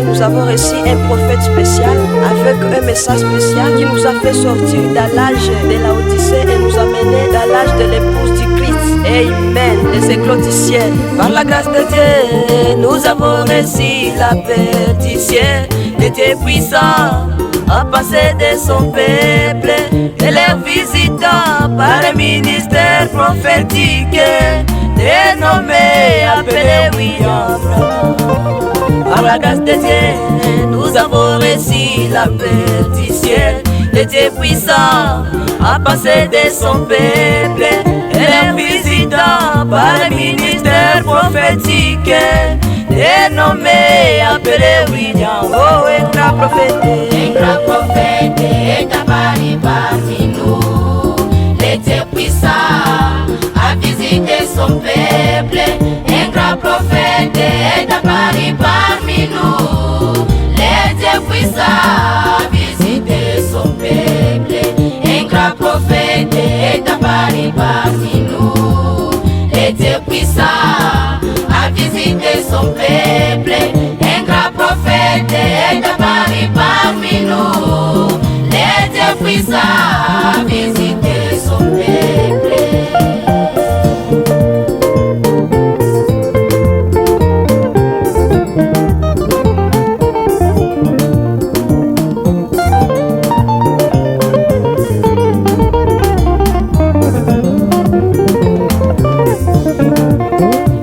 nous avons reçu un prophète spécial avec un message spécial qui nous a fait sortir dans l'âge de la Odyssée et nous amener dans l'âge de l'épouse du Christ. Amen. Les éclats du ciel. Par la grâce de Dieu, nous avons reçu la paix du ciel. De Dieu puissant a passé de son peuple et les visita par le ministère prophétique dénommé appelé William Branham. Par la grâce de Dieu, nous avons reçu la paix du ciel. Le Dieu puissant a passé de son peuple et les visita par le ministère prophétique dénommé appelé William. Oh, un grand prophète est apparu parmi nous. Le Dieu puissant a visité son peuple. Un grand prophète est apparu parmi nous. Le Dieu puissant a visité son peuple. Un grand prophète est apparu parmi nous. Le Dieu puissant a visité son peuple. Un grand prophète est apparu parmi nous. Le Dieu puissant a visité son peuple.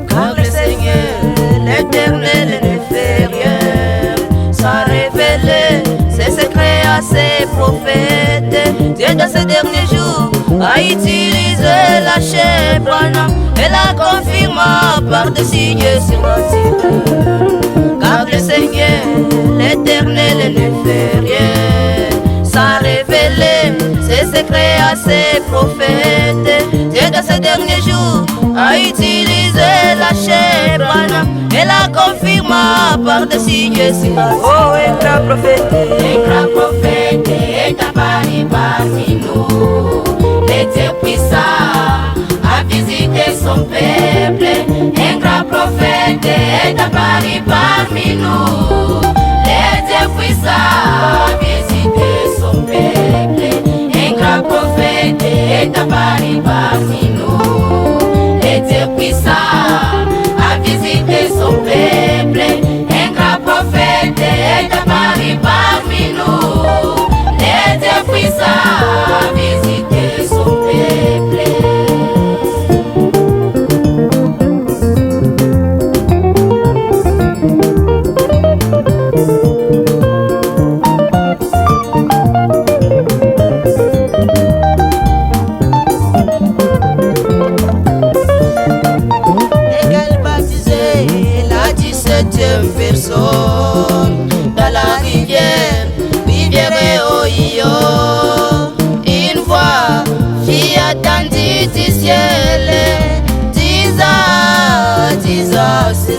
Car le Seigneur, l'Éternel ne fait rien sans révéler ses secrets à ses prophètes. Dieu dans ces derniers jours a utilisé la chair Branham et la confirma par des signes surnaturels. Car le Seigneur, l'Éternel ne fait rien sans révéler ses secrets à ses prophètes. Dieu dans ces derniers jours a utilisé la chair Branham et la confirma par des signes surnaturels. Oh, un grand prophète est apparu parmi nous. Le Dieu puissant a visité son peuple. Un grand prophète est apparu parmi nous. Le Dieu puissant a visité son peuple. Un grand prophète est apparu parmi nous. Le Dieu puissant a visité son peuple. Un grand prophète est apparu parmi nous. Le Dieu puissant a visité son peuple. Personne dans la rivière Ohio. Une voix qui attendit du ciel, disant,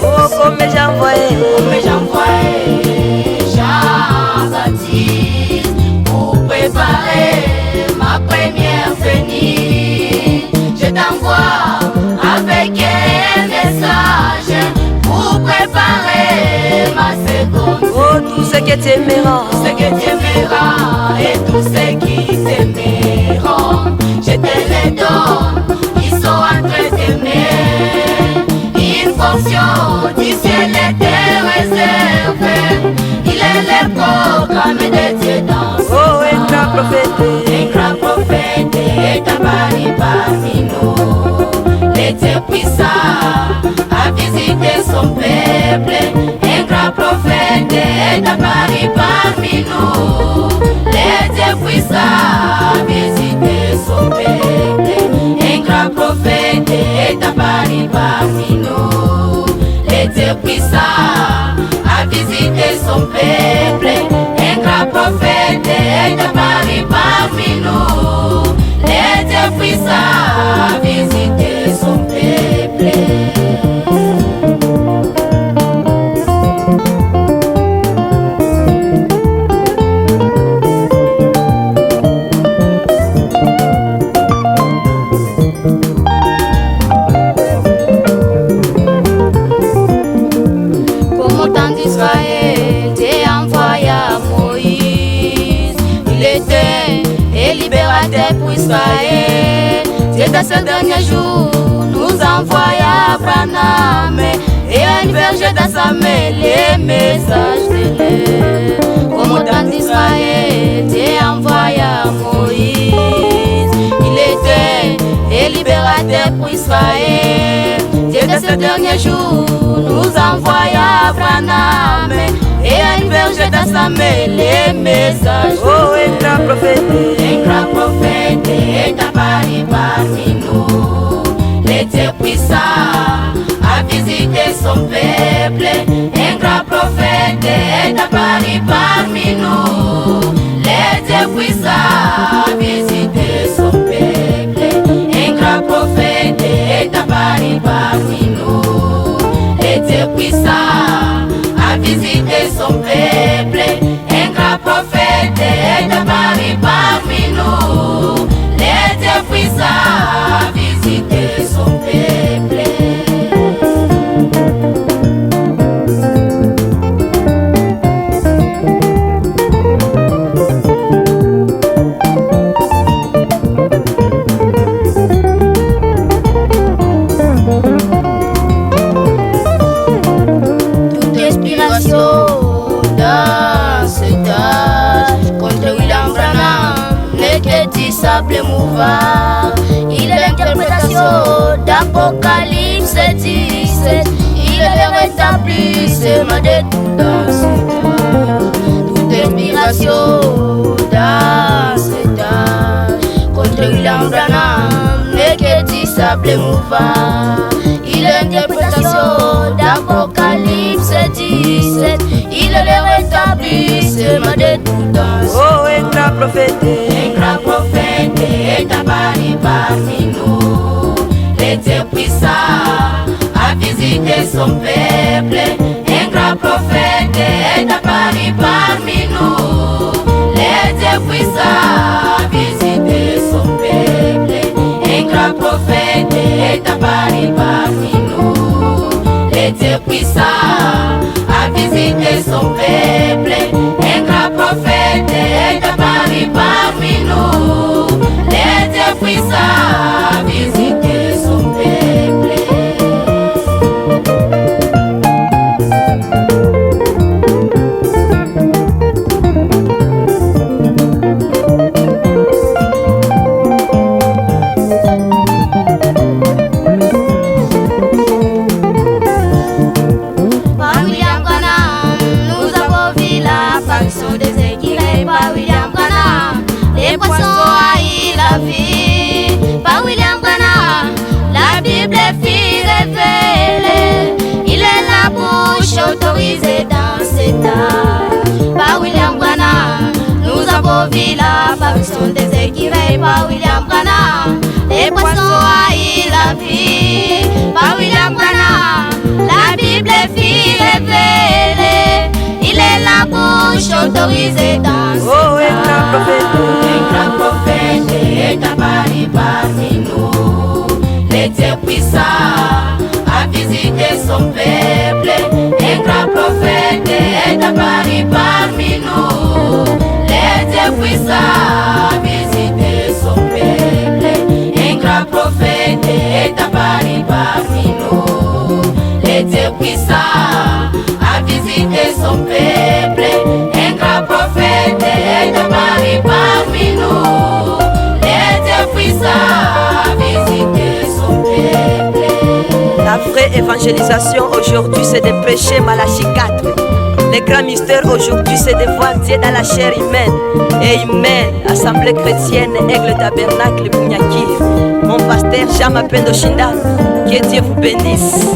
oh, comme j'envoyais Jean-Baptiste pour préparer ma première venue. Je t'envoie avec un message pour préparer ma seconde. oh, tout ce que tu aimeras, Et tous ceux qui t'aimeront, je te les donne. Ils sont entre tes mains. Une portion du ciel était réservée. Il est le programme de Dieu dans son oh, un grand prophète est apparu parmi nous. Le Dieu puissant a visité son peuple. Un grand prophète est apparu parmi nous. Le Dieu puissant a visité son peuple. Un grand prophète est apparu parmi nous. Le Dieu puissant a visité son peuple. Un grand prophète est apparu parmi nous. Le Dieu puissant a visité son peuple. comme au temps d'Israël, ce dernier jour, nous envoya Abraham et un verger dans sa main les messages de l'air. Commandant d'Israël, Dieu envoya Moïse. Il était le libérateur pour Israël. Dieu de ce dernier jour nous envoya Abraham et un verger dans sa main les messages. Oh, un grand prophète est apparu parmi nous. Le Dieu puissant a visité son peuple. Un grand prophète est apparu parmi nous. Le Dieu puissant a visité son peuple. Un grand prophète est apparu parmi nous. Le Dieu puissant a visité son peuple. Un grand prophète est apparu parmi nous. Le Dieu puissant a visité son peuple. Toute inspiration dans cet âge contre William Branham n'est que du sable mouvant. Il est l'interprétation d'Apocalypse 17. Il est le rétablissement de tout dans cet âge. Toute inspiration dans cet âge contre William Branham n'est que du sable mouvant. Il est l'interprétation d'Apocalypse 17. Il est le rétablissement de tout dans cet âge. Oh, un grand prophète est apparu parmi nous. Le Dieu puissant a visité son peuple. Un grand prophète est apparu parmi nous. Le Dieu puissant a visité son peuple. Un grand prophète est apparu parmi nous. Le Dieu puissant a visité son peuple. Un grand prophète est apparu parmi nous. Le Dieu puissant a visité son peuple. Par William Branham, nous avons vu l'apparition des équilibres. Par William Branham, les poissons haïssent la vie. Par William Branham, la Bible fut révélée. Il est la bouche autorisée dans cet âge. Par William Branham, nous avons vu l'apparition des équilibres. Par William Branham, les poissons haïssent la vie. Par William Branham, la Bible fut révélée. Il est la bouche autorisée dans cet Oh, un grand Un grand prophète est apparu parmi nous. Le Dieu puissant a visité son peuple. Un grand prophète est apparu parmi nous. Le Dieu puissant a visité son peuple. Un grand prophète est apparu parmi nous. Le Dieu puissant a visité son peuple. Un grand prophète est apparu parmi nous. Le Dieu puissant a visité son peuple. La vraie évangélisation aujourd'hui, c'est de prêcher Malachie 4. Le grand mystère aujourd'hui, c'est de voir Dieu dans la chair humaine. Et humaine, Assemblée chrétienne, Aigle Tabernacle, Bunyakiri. Mon pasteur Jean Mapendo Shinda, que Dieu vous bénisse.